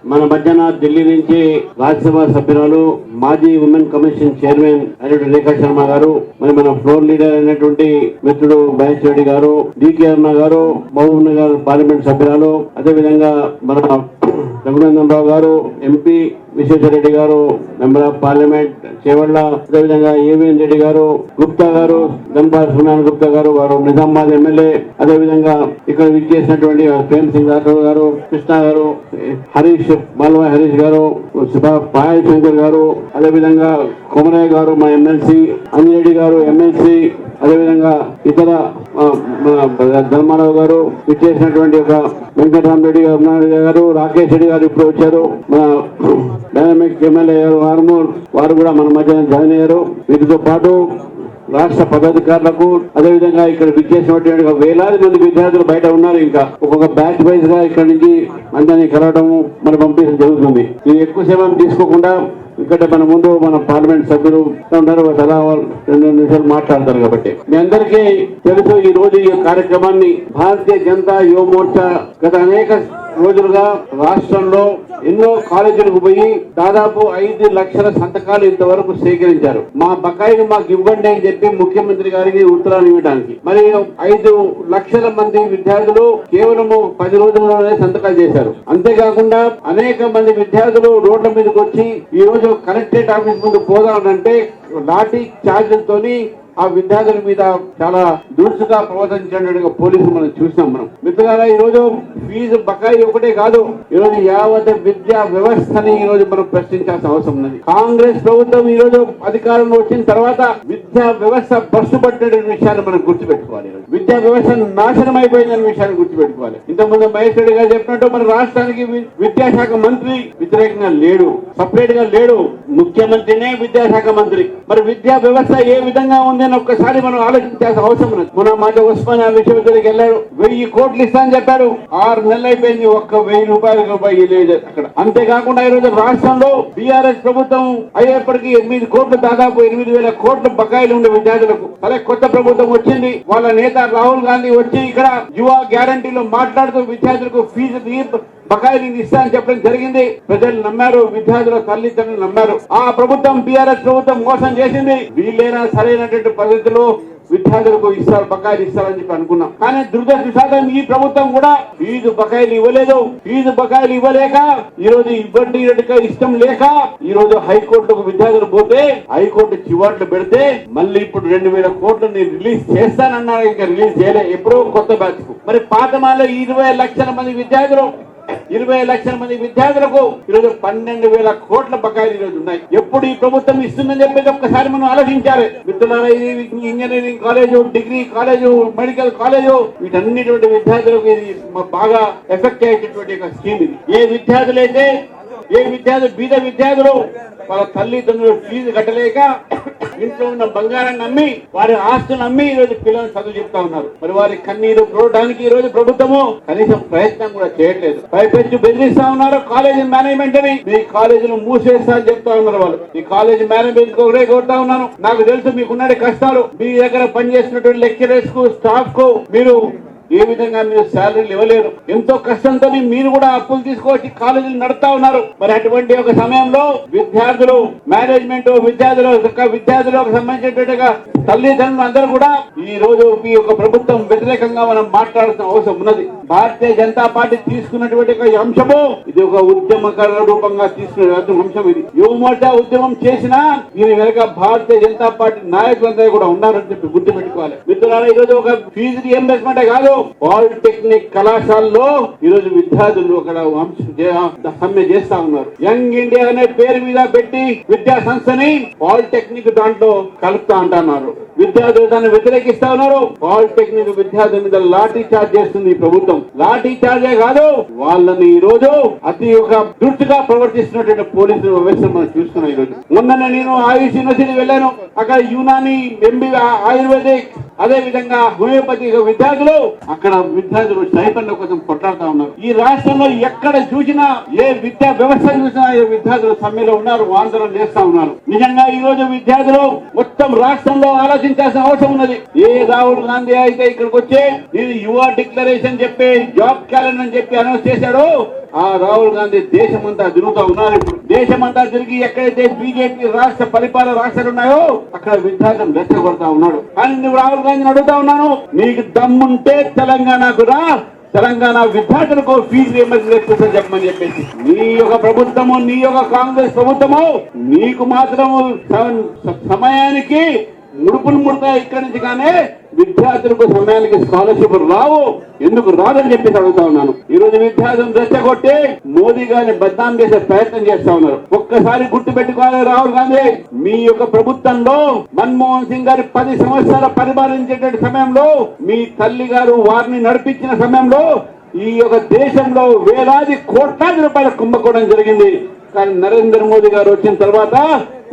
మన మధ్యన ఢిల్లీ నుంచి రాజ్యసభ సభ్యురాలు మాజీ ఉమెన్ కమిషన్ చైర్మన్ అయినటువంటి రేఖా శర్మ గారు, మరి మన ఫ్లోర్ లీడర్ అయినటువంటి మిత్రుడు మహేష్ రెడ్డి గారు, డికే అరుణ గారు, మహబూబ్ నగర్ పార్లమెంట్ సభ్యురాలు, అదేవిధంగా మన రఘునందన్ రావు గారు, ఎంపీ విశ్వేశ్వరరెడ్డి గారు, మెంబర్ ఆఫ్ పార్లమెంట్ చేవళ్ళ, అదేవిధంగా ఏవిఎన్ రెడ్డి గారు, గుప్తా గారు, ధన్పాల్ సునాన్ గుప్తా గారు, వారు నిజామాబాద్ ఎమ్మెల్యే, అదేవిధంగా ఇక్కడ విచ్చేసినటువంటి ప్రేమ్ సింగ్ రాఠోడ్ గారు, కృష్ణ గారు, హరీష్ మాల్వాయ్ హరీష్ గారు, పాయల్ శంకర్ గారు, అదేవిధంగా కొమరయ్య గారు మా ఎమ్మెల్సీ, అంజిరెడ్డి గారు ఎమ్మెల్సీ, అదేవిధంగా ఇతర ధర్మారావు గారు, విచ్చేసినటువంటి ఒక వెంకటరామరెడ్డి గారు, రాకేష్ రెడ్డి గారు ఇప్పుడు వచ్చారు, మన డైనమిక్ ఎమ్మెల్యే గారు ఆర్మూర్, వారు కూడా మన మధ్య జాయిన్ అయ్యారు. వీటితో పాటు రాష్ట్ర పదాధికారులకు, అదేవిధంగా ఇక్కడ విచ్చేసినటువంటి వేలాది మంది విద్యార్థులు బయట ఉన్నారు. ఇంకా ఒక్కొక్క బ్యాచ్ వైజ్ గా ఇక్కడ నుంచి అందరినీ కలవడం మరి పంపించడం జరుగుతుంది. ఇది ఎక్కువ సమయం తీసుకోకుండా ఇక్కడ మన ముందు మన పార్లమెంట్ సభ్యులు ఉన్నారు, అలా 2 నిమిషాలు మాట్లాడతారు. కాబట్టి మీ అందరికీ తెలుసు, ఈ రోజు ఈ కార్యక్రమాన్ని భారతీయ జనతా యువ మోర్చా గత అనేక రోజులుగా రాష్ట్రంలో ఎన్నో కాలేజీలకు పోయి దాదాపు 5 లక్షల సంతకాలు ఇంతవరకు సేకరించారు. మా బకాయిలు మాకు ఇవ్వండి అని చెప్పి ముఖ్యమంత్రి గారికి ఉత్తరాలు ఇవ్వడానికి. మరి 5 లక్షల మంది విద్యార్థులు కేవలము 10 రోజుల్లోనే సంతకాలు చేశారు. అంతేకాకుండా అనేక మంది విద్యార్థులు రోడ్ల మీదకి వచ్చి ఈ రోజు కలెక్టరేట్ ఆఫీస్ ముందు పోదామంటే లాఠీ చార్జీలతోని ఆ విద్యార్థుల మీద చాలా దురుసుగా ప్రవర్తించినట్టుగా పోలీసులు మనం చూసినాం. మనం మిత్రులారా, ఈ రోజు ఫీజు బకాయి ఒకటే కాదు, ఈ రోజు యావత్ విద్యా వ్యవస్థని ఈ రోజు మనం ప్రశ్నించాల్సిన అవసరం ఉన్నది. కాంగ్రెస్ ప్రభుత్వం ఈ రోజు అధికారంలో వచ్చిన తర్వాత విద్యా వ్యవస్థ బస్సు పట్టిన విషయాన్ని మనం గుర్తుపెట్టుకోవాలి. విద్యా వ్యవస్థ నాశనం అయిపోయిందనే విషయాన్ని గుర్తుపెట్టుకోవాలి. ఇంతకుముందు మహేష్ రెడ్డి గారు చెప్పినట్టు మన రాష్ట్రానికి విద్యాశాఖ మంత్రి వ్యతిరేకంగా లేడు, సపరేట్ గా లేడు, ముఖ్యమంత్రినే విద్యాశాఖ మంత్రి. మరి విద్యా వ్యవస్థ ఏ విధంగా ఉంది ఒక్కసారి మనం ఆలోచించాల్సిన అవసరం ఉన్నది. మన మాట ఉస్మానియా విశ్వవిద్యాలయానికి వెళ్ళారు, 1000 కోట్లు ఇస్తానని చెప్పారు, 6 నెలలు అయిపోయింది, ఒక్క 1000 రూపాయలు లేదు అక్కడ. అంతేకాకుండా ఈ రోజు రాష్ట్రంలో బీఆర్ఎస్ ప్రభుత్వం అయ్యేప్పటికీ 8 కోట్లు, దాదాపు 8,000 కోట్ల బకాయిలు ఉండే విద్యార్థులకు. అదే కొత్త ప్రభుత్వం వచ్చింది, వాళ్ళ నేత రాహుల్ గాంధీ వచ్చి ఇక్కడ యువ గ్యారంటీలో మాట్లాడుతూ విద్యార్థులకు ఫీజు బకాయిలు ఇస్తా అని చెప్పడం జరిగింది. ప్రజలు నమ్మారు, విద్యార్థుల తల్లిదండ్రులు నమ్మారు. ఆ ప్రభుత్వం బీఆర్ఎస్ ప్రభుత్వం మోసం చేసింది. వీళ్ళైనా సరైనటువంటి పద్ధతిలో విద్యార్థులకు ఇస్తారు, బకాయిలు ఇస్తారని చెప్పి అనుకున్నాం. కానీ దురదృష్టవశాత్తు ఈ ప్రభుత్వం కూడా ఫీజు బకాయిలు ఇవ్వలేదు. ఫీజు బకాయిలు ఇవ్వలేక ఈ రోజు ఇవ్వండి ఇష్టం లేక ఈ రోజు హైకోర్టుకు విద్యార్థులు పోతే హైకోర్టు చివాట్లు పెడితే మళ్ళీ ఇప్పుడు 2000 కోట్లు నేను రిలీజ్ చేస్తానన్నారు. ఇంకా రిలీజ్ చేయలే, ఎప్పుడో కొత్త బ్యాచ్. మరి పాతమాలో 20 లక్షల మంది విద్యార్థులు, 20 లక్షల మంది విద్యార్థులకు ఈరోజు 12,000 కోట్ల బకాయిలు ఈరోజు ఉన్నాయి. ఎప్పుడు ఈ ప్రభుత్వం ఇస్తుందని చెప్పేది ఒక్కసారి మనం ఆలోచించాలి. మిత్రులారా, engineering college, degree college, medical college, వీటన్నిటి విద్యార్థులకు ఇది బాగా ఎఫెక్ట్ అయ్యేటటువంటి ఒక స్కీమ్ ఇది. ఏ విద్యార్థులు బీద విద్యార్థులు వాళ్ళ తల్లిదండ్రులు ఫీజు కట్టలేక ఇంట్లో ఉన్న బంగారాన్ని అమ్మి, వారి ఆస్తులను అమ్మి ఈ రోజు పిల్లలు చదువు చెప్తా ఉన్నారు. మరి వారి కన్నీరు చూడడానికి ఈ రోజు ప్రభుత్వము కనీసం ప్రయత్నం కూడా చేయట్లేదు. పైపెచ్చు బెదిరిస్తా ఉన్నారు కాలేజీ మేనేజ్మెంట్ అని. మీ కాలేజీలు మూసేస్తా అని చెప్తా ఉన్నారు వాళ్ళు. ఈ కాలేజీ మేనేజ్మెంట్ ఒకటే కోరుతా ఉన్నాను, నాకు తెలుసు మీకున్న కష్టాలు. మీ దగ్గర పనిచేస్తున్నటువంటి లెక్చరర్స్ కు, స్టాఫ్ కు మీరు ఏ విధంగా మీరు శాలరీలు ఇవ్వలేరు. ఎంతో కష్టంతో మీరు కూడా అప్పులు తీసుకొచ్చి కాలేజీలు నడుపుతా ఉన్నారు. మరి అటువంటి ఒక సమయంలో విద్యార్థులు, మేనేజ్మెంట్, విద్యార్థులకు సంబంధించినట్టుగా తల్లిదండ్రులు అందరూ కూడా ఈ రోజు ఈ యొక్క ప్రభుత్వం వ్యతిరేకంగా మనం మాట్లాడాల్సిన అవసరం ఉన్నది. భారతీయ జనతా పార్టీ తీసుకున్నటువంటి అంశము ఇది ఒక ఉద్యమకర రూపంగా తీసుకునే అంశం. ఇది యువ మోర్చా ఉద్యమం చేసినా దీని వెనక భారతీయ జనతా పార్టీ నాయకులందరూ కూడా ఉన్నారని చెప్పి గుర్తుపెట్టుకోవాలి. మిత్రులారా, ఈ రోజు ఒక ఫీజు రియంబర్స్మెంట్ కాదు, పాలిటెక్నిక్ కళాశాలలో ఈ రోజు విద్యార్థులు అక్కడ సమ్మె చేస్తా ఉన్నారు. యంగ్ ఇండియా అనే పేరు మీద పెట్టి విద్యా సంస్థని పాలిటెక్నిక్ దాంట్లో కలుపుతా అంటున్నారు. విద్యార్థులు దాన్ని వ్యతిరేకిస్తా ఉన్నారు. పాలిటెక్నిక్ విద్యార్థుల మీద లాఠీ చార్జ్ చేస్తుంది ఈ ప్రభుత్వం. లాఠీ చార్జే కాదు, వాళ్ళని ఈ రోజు అతి ఒక దుర్టుగా ప్రవర్తిస్తున్నటువంటి పోలీసు వ్యవస్థ మనం చూస్తున్నాం. ఈ రోజు మొన్ననే నేను ఆయుష్ యూనివర్సిటీ వెళ్ళాను. అక్కడ యునాని, ఎంబీ, ఆయుర్వేదిక్, అదే విధంగా హోమియోపతి విద్యార్థులు అక్కడ విద్యార్థులు స్టైపెండ్ల కోసం కొట్లాడుతా ఉన్నారు. ఈ రాష్ట్రంలో ఎక్కడ చూసినా, ఏ విద్యా వ్యవస్థ చూసినా ఈ విద్యార్థులు సమ్మెలో ఉన్నారు, ఆందోళన చేస్తా ఉన్నారు. నిజంగా ఈ రోజు విద్యార్థులు మొత్తం రాష్ట్రంలో ఆలోచించాల్సిన అవసరం ఉన్నది. ఏ రాహుల్ గాంధీ అయితే ఇక్కడికి వచ్చి నేను యువ డిక్లరేషన్ చెప్పి, జాబ్ క్యాలెండర్ అని చెప్పి అనౌన్స్ చేశాడు, ఆ రాహుల్ గాంధీ దేశమంతా తిరుగుతూ ఉన్నారు. ఇప్పుడు దేశమంతా తిరిగి ఎక్కడైతే బీజేపీ రాష్ట్ర పరిపాలన రాష్ట్రాలు ఉన్నాయో అక్కడ విద్యార్థులను రెచ్చగొడతా ఉన్నాడు. కానీ నువ్వు రాహుల్ గాంధీని అడుగుతా ఉన్నాను, నీకు దమ్ముంటే తెలంగాణకు రా, తెలంగాణ విద్యార్థులకు ఫీజు రియంబర్స్మెంట్ చెప్పమని చెప్పేసి. నీ యొక్క ప్రభుత్వము, నీ యొక్క కాంగ్రెస్ ప్రభుత్వము నీకు మాత్రము సమయానికి ముడుపులు ముడతాయి ఇక్కడి నుంచి, కానీ విద్యార్థులకు సమయానికి స్కాలర్షిప్ రావు. ఎందుకు రాదని చెప్పేసి అడుగుతా ఉన్నాను. ఈ రోజు విద్యార్థులను రెచ్చగొట్టి మోదీ గారిని బద్నాం చేసే ప్రయత్నం చేస్తా ఉన్నారు. ఒక్కసారి గుర్తు పెట్టుకోవాలి రాహుల్ గాంధీ, మీ యొక్క ప్రభుత్వంలో మన్మోహన్ సింగ్ గారి 10 సంవత్సరాల పరిపాలించేటువంటి సమయంలో మీ తల్లి గారు వారిని నడిపించిన సమయంలో ఈ యొక్క దేశంలో వేలాది కోట్లాది రూపాయల కుంభకోణం జరిగింది. కానీ నరేంద్ర మోదీ గారు వచ్చిన తర్వాత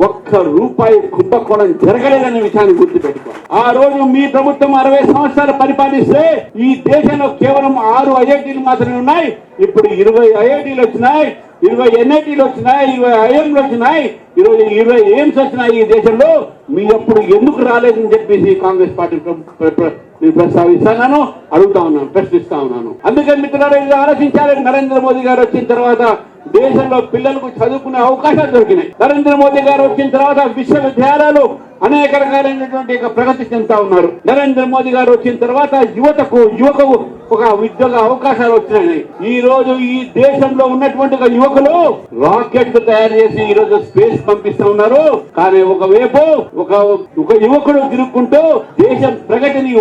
ఒక్క రూపాయి కుంభకోణం జరగలేదనే విషయాన్ని గుర్తుపెట్టుకోవాలి. ఆ రోజు మీ ప్రభుత్వం 60 సంవత్సరాలు పరిపాలిస్తే ఈ దేశంలో కేవలం 6 ఐఐటీలు మాత్రమే ఉన్నాయి. ఇప్పుడు 20 ఐఐటీలు వచ్చినాయి, 20 ఎన్ఐటీలు వచ్చినాయి, 20 ఐఎంలు వచ్చినాయి, 20 ఎయిమ్స్ వచ్చినాయి ఈ దేశంలో. మీ అప్పుడు ఎందుకు రాలేదని చెప్పేసి కాంగ్రెస్ పార్టీ ప్రస్తావిస్తాను, అడుగుతా ఉన్నాను, ప్రశ్నిస్తా ఉన్నాను. అందుకని మిత్రులారా, ఇది ఆలోచించాలి. నరేంద్ర మోదీ గారు వచ్చిన తర్వాత దేశంలో పిల్లలకు చదువుకునే అవకాశాలు దొరికినాయి. నరేంద్ర మోదీ గారు వచ్చిన తర్వాత విశ్వవిద్యాలయాలు అనేక రకాలైనటువంటి ప్రగతి చెందుతా ఉన్నారు. నరేంద్ర మోదీ గారు వచ్చిన తర్వాత యువతకు ఒక ఉద్యోగ అవకాశాలు వచ్చినాయి. ఈ రోజు ఈ దేశంలో ఉన్నటువంటి యువకులు రాకెట్లు తయారు చేసి ఈ రోజు స్పేస్ పంపిస్తా ఉన్నారు. కానీ ఒకవైపు ఒక యువకుడు తిరుగుకుంటూ దేశం ప్రగతిని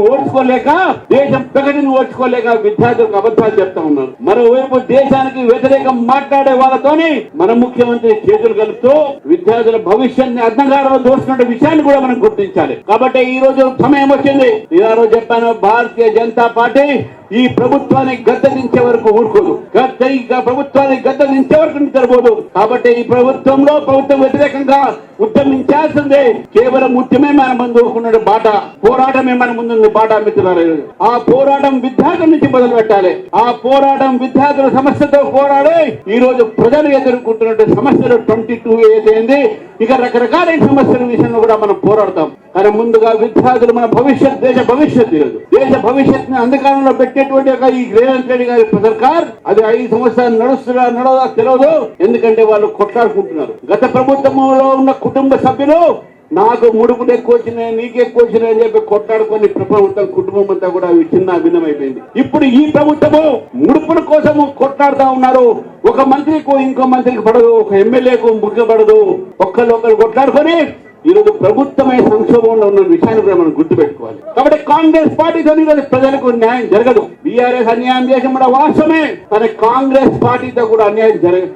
ఓడ్చుకోలేక విద్యార్థులకు అబద్ధాలు చెప్తా ఉన్నారు. మరోవైపు దేశానికి వ్యతిరేకం మాట్లాడే వాళ్ళతోని మన ముఖ్యమంత్రి చేతులు కలుపుతూ విద్యార్థుల భవిష్యత్తుని అర్థంగాడలో దోచుకునే విషయాన్ని కూడా మనం గుర్తించాలి. కాబట్టి ఈ రోజు సమయం వచ్చింది. నేను చెప్పాను, భారతీయ జనతా పార్టీ ఈ ప్రభుత్వాన్ని గద్దెదించే వరకు ఊరుకోదు, ప్రభుత్వాన్ని గద్దెదించే వరకు నిద్రపోదు. కాబట్టి ఈ ప్రభుత్వం వ్యతిరేకంగా ఉద్యమించాల్సిందే. కేవలం ఉద్యమే మన ముందు ఉన్న బాట, పోరాటమే మన ముందు బాట మిత్రులారా. ఆ పోరాటం విద్యార్థుల నుంచి మొదలు పెట్టాలి. ఆ పోరాటం విద్యార్థుల సమస్యతో పోరాడే ఈ రోజు ప్రజలు ఎదుర్కొంటున్న సమస్యలు 22 ఏదైంది, ఇక రకరకాలైన సమస్యల విషయంలో కూడా మనం పోరాడతాం. కానీ ముందుగా విద్యార్థులు మన భవిష్యత్, దేశ భవిష్యత్తుని అంధకారంలో పెట్టేటువంటి ఈ రేవంత్ రెడ్డి గారి సర్కార్ అది 5 సంవత్సరాలు నడవదా తెలియదు. ఎందుకంటే వాళ్ళు కొట్లాడుకుంటున్నారు. గత ప్రభుత్వంలో ఉన్న కుటుంబ సభ్యులు నాకు ముడుపులు ఎక్కువ వచ్చినాయి, నీకు ఎక్కువ వచ్చినాయి అని చెప్పి కొట్లాడుకొని కుటుంబం అంతా కూడా చిన్న భిన్నమైపోయింది. ఇప్పుడు ఈ ప్రభుత్వము ముడుపుల కోసం కొట్లాడుతా ఉన్నారు. ఒక మంత్రికి ఇంకో మంత్రికి పడదు, ఒక ఎమ్మెల్యేకు ముఖ్య పడదు, ఒకరు కొట్లాడుకొని ఈరోజు ప్రభుత్వమే సంక్షోభంలో ఉన్న విషయాన్ని కూడా మనం గుర్తుపెట్టుకోవాలి. కాబట్టి కాంగ్రెస్ పార్టీతో ప్రజలకు న్యాయం జరగదు. బీఆర్ఎస్ అన్యాయం చేసిన కూడా వాస్తవమే, కానీ కాంగ్రెస్ పార్టీతో కూడా అన్యాయం జరగదు.